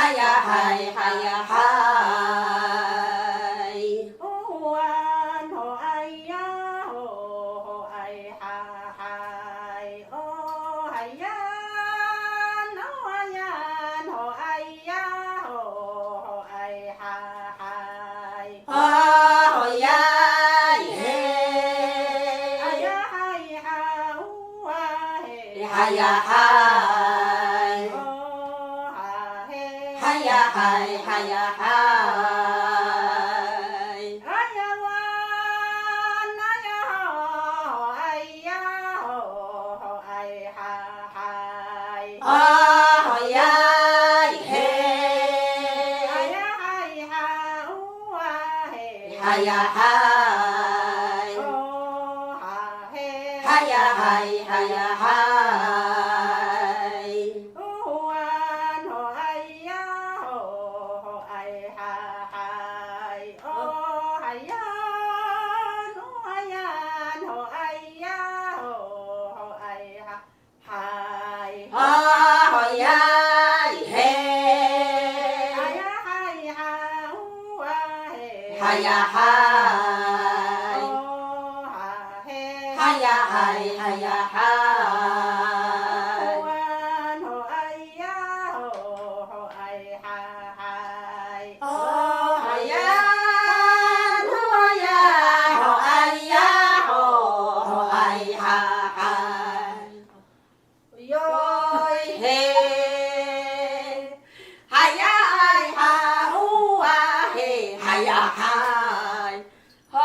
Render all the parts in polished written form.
하야 하이 하야 하이 오한 호아이야 호아이 하하이 오하얀 호아얀 호아이야 호아이 하하이 허야 해 하야 하이 하우아헤 하야 하이 오하헤 하야 하이 하야 하이 하야완 하야호아이야 호아이 하하이 허야 해 하야 하이 하우아헤 하야 하이 오하헤 하야 하이 하야 하이 오한 호아이야 호아이 하하이 오하얀 오하얀 호아이야 호아이 하하이 허야 해 하야 하이 하우아헤 하야 하이 오하헤 하야 하이 하야 하이 오한 호아이야 호아이 하하이 허야 허야 허아이야 허아이 하하이 요이 해 하야 하이 하우아 해 하야 하이 허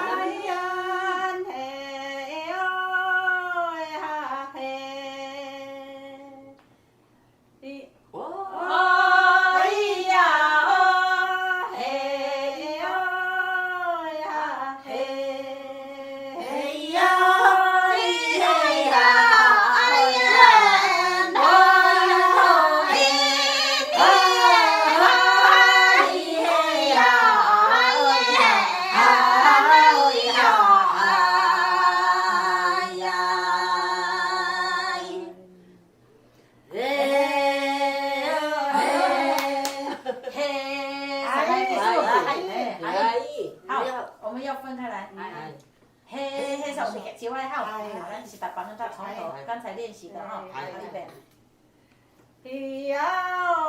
하얀 해요 하해 어이야 해요 하해 헤이야 헤이야 아야我们要分开来。嘿，嘿，手你接外号，咱一起把绑它从头，刚才练习的哈，预备。 이야